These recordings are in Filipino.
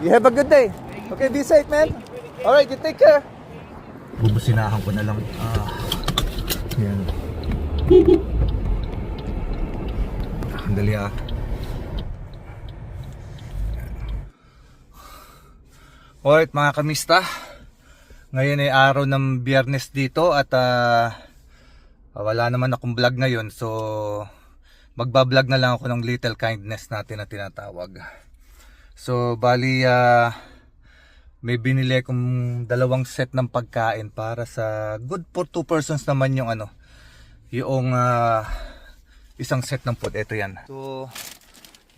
You have a good day. Okay, be safe, man. Alright, you take care. Bubusinahan ko na lang. Yan. Andali ah. Alright mga kamista, ngayon ay araw ng Biyernes dito at wala naman akong vlog ngayon, so magbablog na lang ako ng little kindness natin na tinatawag. So bali may binili akong dalawang set ng pagkain para sa good for 2 persons naman yung yung isang set ng food. Ito yan. So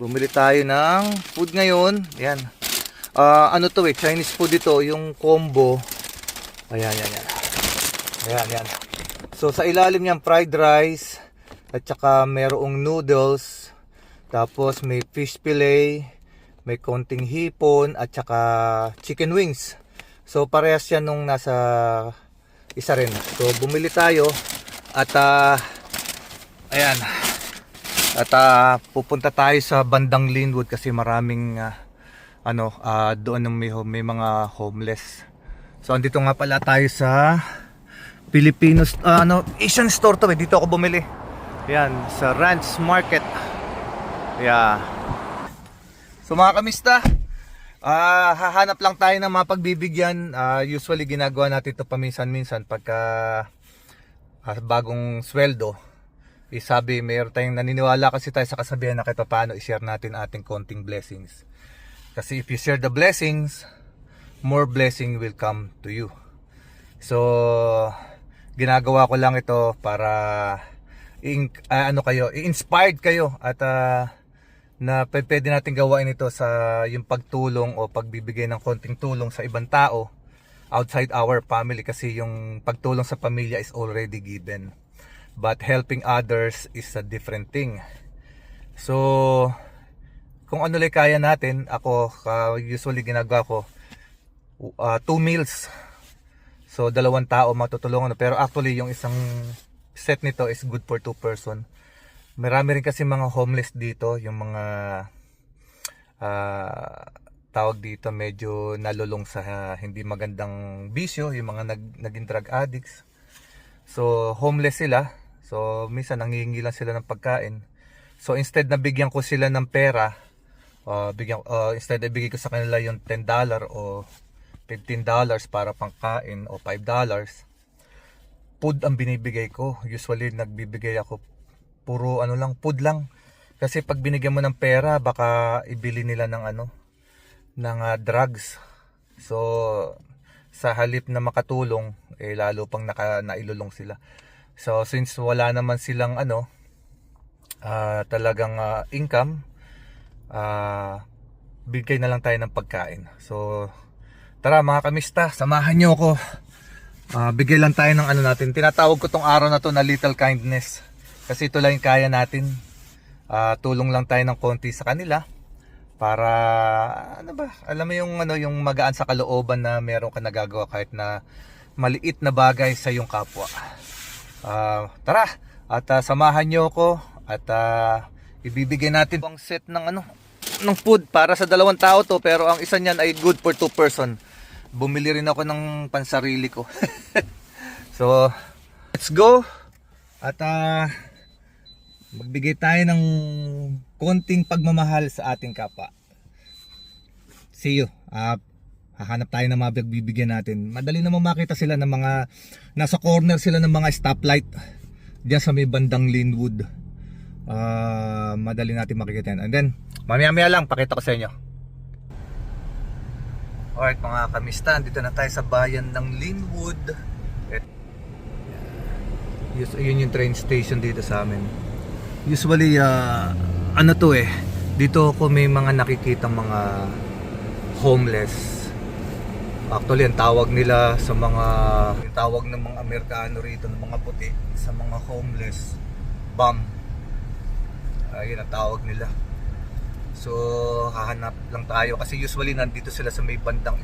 bumili tayo ng food ngayon. Yan. Ano to Chinese food ito, yung combo. Ayan. Ayan. So sa ilalim niyan fried rice at saka mayroong noodles, tapos may fish fillet, may konting hipon at saka chicken wings. So parehas yan nung nasa isa rin. So bumili tayo at ayan. At pupunta tayo sa bandang Linwood kasi maraming doon may mga homeless. So andito nga pala tayo sa Filipinos Asian store to dito ako bumili. Yan sa Ranch Market. Yeah. So mga kamista, hahanap lang tayo ng mga pagbibigyan. Usually ginagawa natin ito paminsan-minsan pagka bagong sweldo. Sabi mayroon tayong naniniwala kasi tayo sa kasabihan na kahit paano i-share natin ating konting blessings. Kasi if you share the blessings, more blessing will come to you. So, ginagawa ko lang ito para i-inspired kayo at na pwede natin gawain ito sa yung pagtulong o pagbibigay ng konting tulong sa ibang tao outside our family, kasi yung pagtulong sa pamilya is already given. But helping others is a different thing. So, kung ano lang kaya natin, ako usually ginagawa ko 2 meals. So 2 tao matutulungan, pero actually yung isang set nito is good for 2 person. Marami rin kasi mga homeless dito, yung mga tawag dito medyo nalulong sa hindi magandang bisyo, yung mga naging drug addicts. So homeless sila. So minsan nangihingi lang sila ng pagkain. So instead na bigyan ko sila ng pera, instead ibigay ko sa kanila yung $10 o $15 para pangkain o $5, food ang binibigay ko. Usually nagbibigay ako puro food lang. Kasi pag binigyan mo ng pera, baka ibili nila ng drugs. So sa halip na makatulong, lalo pang nailulong sila. So since wala naman silang talagang income, bigay na lang tayo ng pagkain. So tara mga kamista, samahan nyo ako. Bigay lang tayo ng natin. Tinatawag ko tong araw na to na little kindness, kasi ito lang yung kaya natin. Tulong lang tayo ng konti sa kanila para alam mo yung magaan sa kalooban na meron ka nagagawa kahit na maliit na bagay sa yung kapwa. Tara at samahan nyo ako at ibibigay natin ang set ng food para sa 2 tao to, pero ang isa niyan ay good for 2 person. Bumili rin ako ng pansarili ko. So let's go at magbigay tayo ng konting pagmamahal sa ating kapwa. See you. Hahanap tayo ng mga bibigyan natin. Madali naman makita sila ng mga nasa corner sila ng mga stoplight diyan sa may bandang Linwood. Madali natin makikita yan. And then mamaya lang pakita ko sa inyo. Alright mga kamista, dito na tayo sa bayan ng Linwood. Yun yung train station dito sa amin. Usually dito ako may mga nakikitang mga homeless. Actually ang tawag nila sa yung tawag ng mga Amerikano rito, ng mga puti, sa mga homeless, bum. Yun ang tawag nila. So hahanap lang tayo kasi usually nandito sila sa may bandang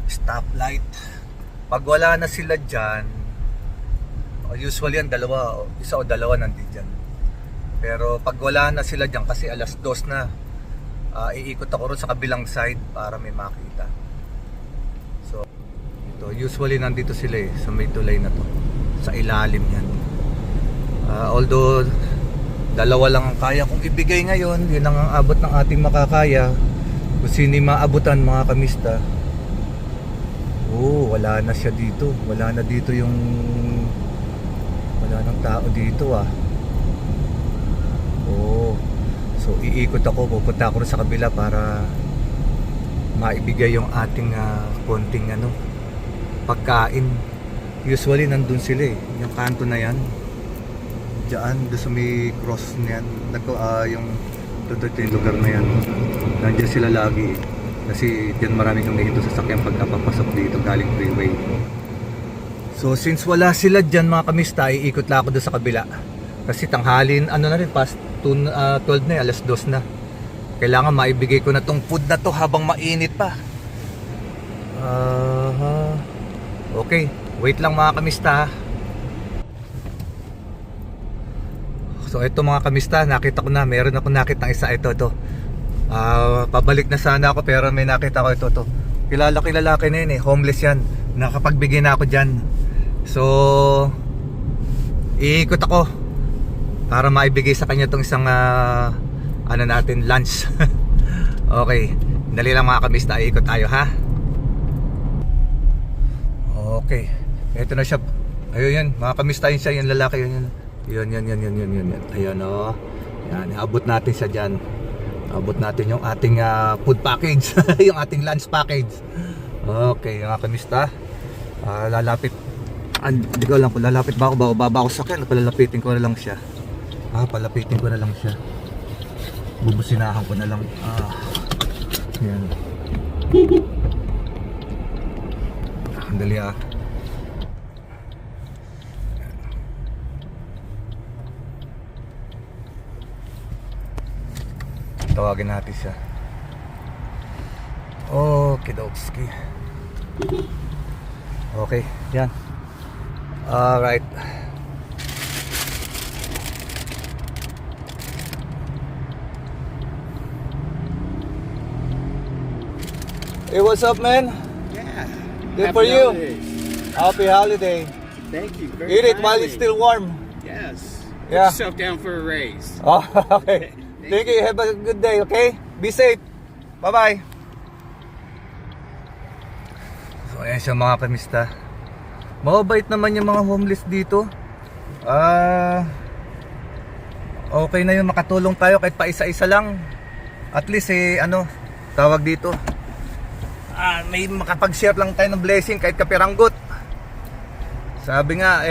stoplight. Pag wala na sila dyan, usually ang isa o dalawa nandito dyan. Pero pag wala na sila dyan kasi alas 2 na, Iikot ako ron sa kabilang side para may makita. So ito, usually nandito sila sa may tulay na to, sa ilalim yan. Although dalawa lang ang kaya kong ibigay ngayon, yun ang abot ng ating makakaya. Kung sino maabutan mga kamista. Wala na siya dito. Wala na dito yung, wala nang tao dito So iikot ako, pupunta ako sa kabila para maibigay yung ating konting pagkain. Usually nandun sila yung kanto na yan. Diyan, doon sa may cross na yan, yung yung lugar na yan. Nandiyan sila lagi kasi diyan marami kang dito sasakyan pagkapapasok dito galing freeway. So since wala sila diyan mga kamista, iikot lang ako doon sa kabila. Kasi tanghalin, na rin, past 12 na, alas 2 na. Kailangan maibigay ko na tong food na to habang mainit pa. Okay, wait lang mga kamista. So ito mga kamista, nakita ko na, meron ako nakita ng isa, ito. Pabalik na sana ako pero may nakita ko ito. Kilala na yun homeless yan. Nakapagbigay na ako dyan. So iikot ako para maibigay sa kanya itong isang natin, lunch. Okay, dali lang mga kamista, iikot tayo ha. Okay, ito na siya. Ayun yan, mga kamista, yun siya, yung lalaki yun. Yun. Ayan yan, abot natin siya dyan. Abot natin yung ating food package. Yung ating lunch package. Okay, mga kamista, lalapit. Hindi ko alam kung lalapit ba ako, baba ako sa akin, palalapitin ko na lang siya. Palapitin ko na lang siya. Bubusinahan ko na lang. Yan. Andali tawagin natin siya. Okidokski. Okay, yan. Alright. Hey, what's up, man? Yeah. Good for you. Holidays. Happy holiday. Thank you. Very Eat it while it's kindly. still warm. Yes. Yeah. Put yourself down for a raise. Okay. Thank you. Have a good day, okay? Be safe. Bye-bye. So, ayan siya mga kamista. Mababait naman yung mga homeless dito. Okay na yun, makatulong tayo kahit pa isa-isa lang. At least tawag dito. May makapag-share lang tayo ng blessing kahit kapiranggot. Sabi nga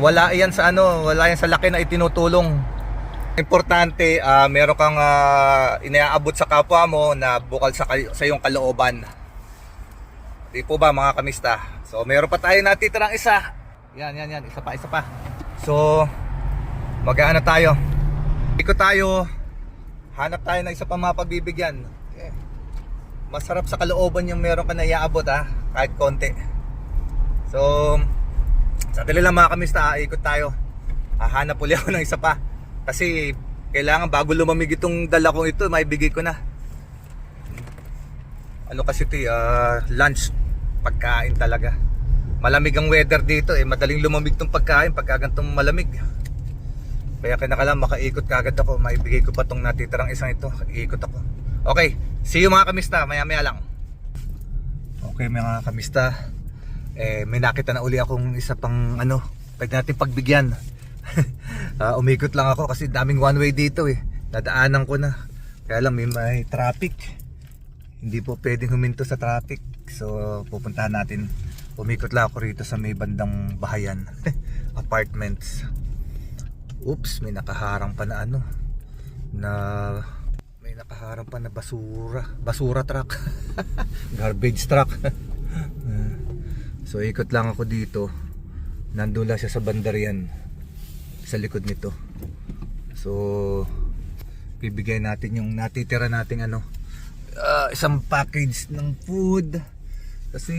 wala yan sa wala yan sa laki na itinutulong. Importante meron kang inaabot sa kapwa mo na bukal sa iyong kalooban. Di po ba mga kamista? So meron pa tayo natitirang isa. Yan, isa pa. So mag-aano tayo? Ikot tayo. Hanap tayo ng isa pa mapagbibigyan. Masarap sa kalooban yung meron ka na iaabot kahit konti. So sandali lang mga kamista, ikot tayo. Hahanap ulit ako ng isa pa. Kasi kailangan bago lumamig itong dala kong ito, maibigay ko na. Kasi ito lunch, pagkain talaga. Malamig ang weather dito madaling lumamig tong pagkain pagka ganitong malamig. Kaya kinakailangan makaikot kagad ako, maibigay ko pa tong natitirang isang ito. Iikot ako. Okay, see you mga kamista, maya lang. Okay mga kamista, may nakita na uli akong isa pang pwede natin pagbigyan. Umikot lang ako kasi daming one way dito nadaanan ko na. Kaya lang may traffic, hindi po pwedeng huminto sa traffic. So pupuntahan natin. Umikot lang ako rito sa may bandang bahayan. Apartments. Oops, may nakaharang pa na may nakaharang pa na basura truck. Garbage truck. So ikot lang ako dito. Nandun lang siya sa bandarian, sa likod nito. So bibigay natin yung natitira nating isang package ng food. Kasi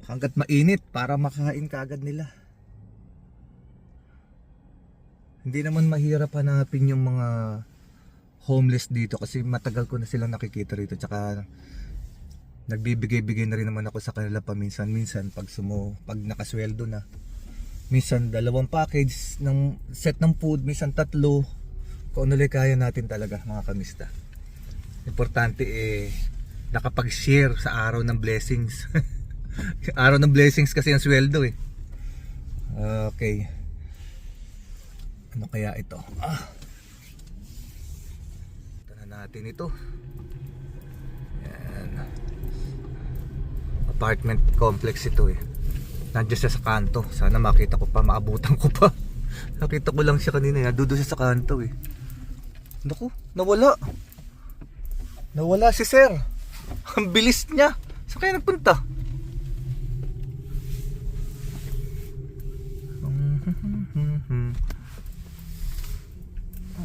hanggat mainit para makain kaagad nila. Hindi naman mahirap hanapin yung mga homeless dito kasi matagal ko na silang nakikita rito, tsaka nagbibigay-bigay na rin naman ako sa kanila paminsan-minsan pag nakasweldo na. Minsan 2 package ng set ng food, minsan 3. Kung ano lang kaya natin talaga mga kamista. Importante nakapag-share sa araw ng blessings. Araw ng blessings kasi ang sweldo eh. Okay. Ano kaya ito? Ito na natin ito. Yan. Apartment complex ito eh. Nandiyan siya sa kanto. Sana makita ko pa, maabutan ko pa. Nakita ko lang siya kanina, nadudo siya sa kanto eh. Naku, nawala. Nawala si sir. Ang bilis niya. Saan kaya nagpunta?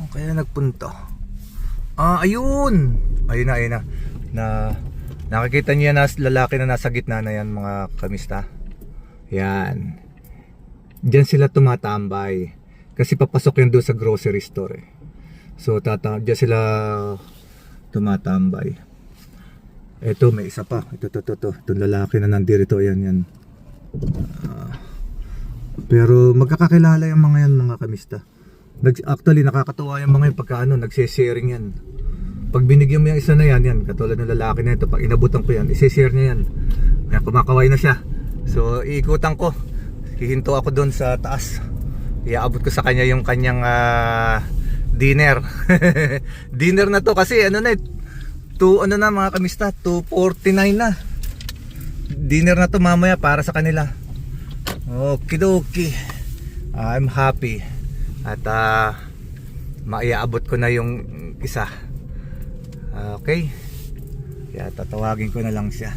Kaya nagpunta. Ayun. Ayun na. Nakikita niyo na lalaki na nasa gitna na yan mga kamista. Yan. Diyan sila tumatambay. Kasi papasok yan doon sa grocery store eh. So diyan sila tumatambay. Eto may isa pa. Ito. Itong lalaki na nandito yan. Pero magkakakilala yung mga yan mga kamista. Actually nakakatuwa yung mga yung pagka nagse-sharing yan. Pag binigyan mo yung isa na yan, katulad ng lalaki na ito, pag inabutan ko yan, isi-share niya yan. Kaya kumakaway na siya. So iikutan ko. Hihinto ako doon sa taas. Iaabot ko sa kanya yung kanyang dinner. Dinner na to kasi mga kamista, 2:49 na. Dinner na to mamaya para sa kanila. Okidoki. I'm happy. At maiaabot ko na yung isa. Okay. Kaya tatawagin ko na lang siya.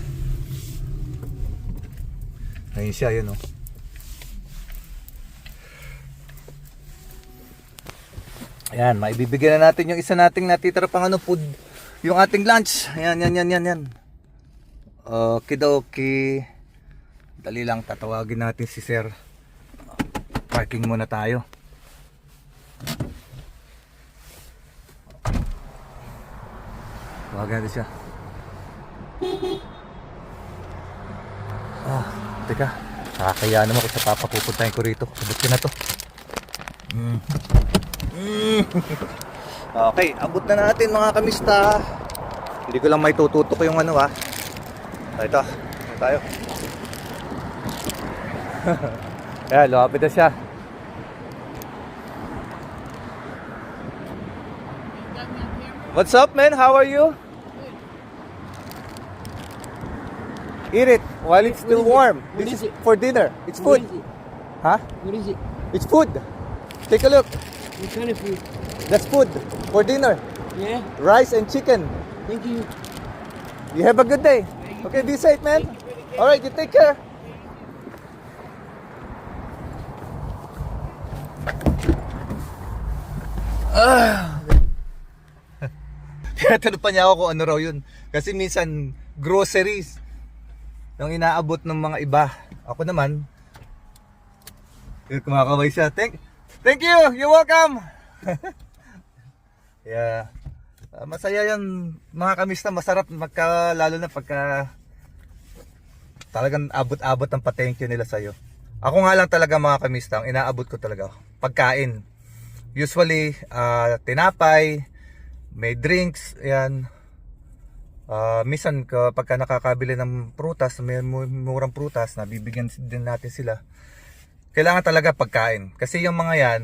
Ayun siya, yun oh. Ayan, maibibigyan na natin yung isa nating natitira pang food. Yung ating lunch. Ayan. Okidoki. Dali lang, tatawagin natin si sir. Parking muna tayo. Tawagan natin siya. Teka. Nakakaya naman kung sa papapupuntahin ko rito. Sabot ko na to. Okay, abot na natin mga kamista. Hindi ko lang may tututok yung Ito tayo. Ayan, lapit na siya. What's up, man? How are you? Eat it while it's still warm. This is for dinner. It's food. Huh? What is it? It's food. Take a look. What kind of food? That's food for dinner. Yeah? Rice and chicken. Thank you. You have a good day. Okay, be safe, man. All right, you take care. Tinatanong pa niya ako kung ano raw yun. Kasi minsan groceries yung inaabot ng mga iba. Ako naman kumakaway siya. Thank you. You're welcome. Yeah. Masaya yan mga kamista. Masarap lalo na pagka talagang abot-abot ang pa-thank you nila sa'yo. Ako nga lang talaga mga kamista, ang inaabot ko talaga pagkain. Usually tinapay, may drinks, yan. Minsan pagka nakakabili ng prutas, may murang prutas, nabibigyan din natin sila. Kailangan talaga pagkain. Kasi yung mga yan,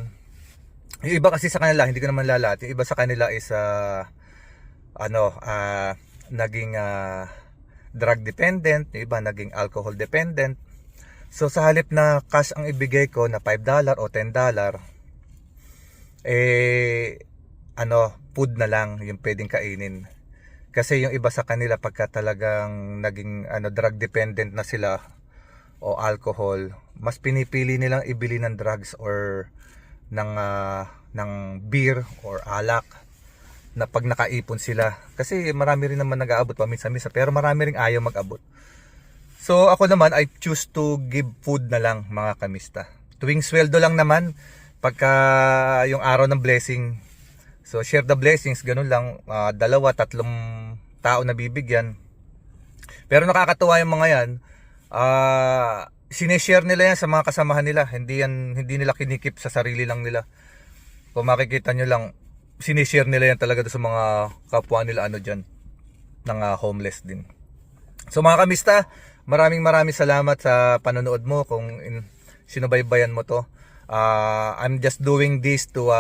yung iba kasi sa kanila, hindi ko naman lalat. Yung iba sa kanila is naging drug dependent, yung iba naging alcohol dependent. So sa halip na cash ang ibigay ko na $5 o $10, food na lang yung pwedeng kainin. Kasi yung iba sa kanila pagka talagang naging drug dependent na sila o alcohol, mas pinipili nilang ibili ng drugs or ng beer or alak na pag nakaipon sila. Kasi marami rin naman nag-aabot paminsan-minsan, pero marami ring ayaw mag-abot. So ako naman, I choose to give food na lang mga kamista. Tuwing sweldo lang naman, pagka yung araw ng blessing, So share the blessings, ganun lang. Dalawa, tatlong tao na bibigyan. Pero nakakatuwa yung mga yan. Sineshare nila yan sa mga kasamahan nila. Hindi nila kinikip sa sarili lang nila. Kung makikita nyo lang, sineshare nila yan talaga sa mga kapwa nila dyan, ng homeless din. So mga kamista, maraming salamat sa panonood mo. Kung sinubaybayan mo to, I'm just doing this to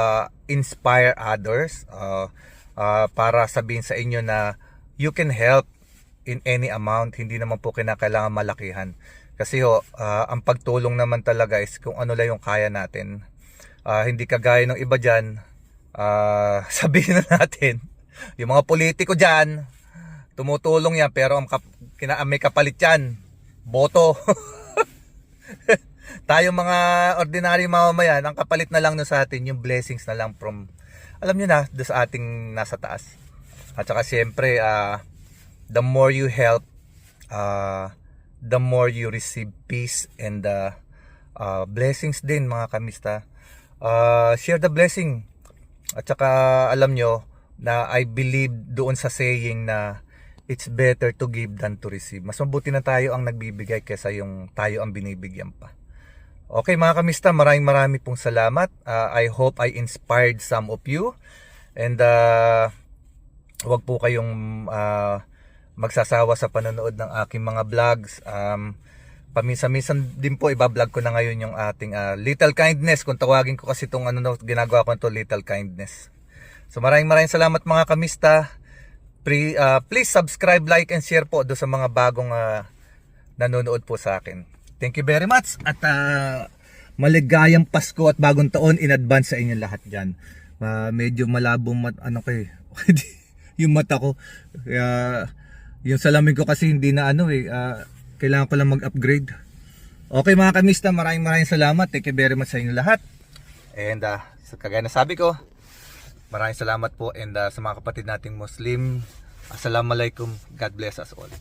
inspire others, para sabihin sa inyo na you can help in any amount. Hindi naman po kinakailangan malakihan. Kasi ang pagtulong naman talaga is kung ano lang yung kaya natin. Hindi kagaya ng iba dyan, sabihin na natin, yung mga politiko dyan, tumutulong yan, pero may kapalit yan, boto. Tayo mga ordinary mamamayan, ang kapalit na lang sa atin, yung blessings na lang from, alam nyo na, doon sa ating nasa taas. At saka siyempre, the more you help, the more you receive peace and blessings din mga kamista. Share the blessing. At saka alam nyo na I believe doon sa saying na it's better to give than to receive. Mas mabuti na tayo ang nagbibigay kaysa yung tayo ang binibigyan pa. Okay mga kamista, maraming pong salamat. I hope I inspired some of you. And wag po kayong magsasawa sa panonood ng aking mga vlogs. Paminsan-minsan din po ibablog ko na ngayon yung ating Little Kindness. Kung tawagin ko kasi itong ginagawa ko ito, Little Kindness. So maraming salamat mga kamista. Please subscribe, like, and share po do sa mga bagong nanonood po sa akin. Thank you very much at maligayang Pasko at bagong taon in advance sa inyo lahat dyan. Medyo malabong yung mata ko. Yung salamin ko kasi hindi na kailangan ko lang mag-upgrade. Okay mga kamista, maraming salamat. Thank you very much sa inyo lahat. And sa kagaya na sabi ko, maraming salamat po. And sa mga kapatid nating Muslim, Assalamualaikum. God bless us all.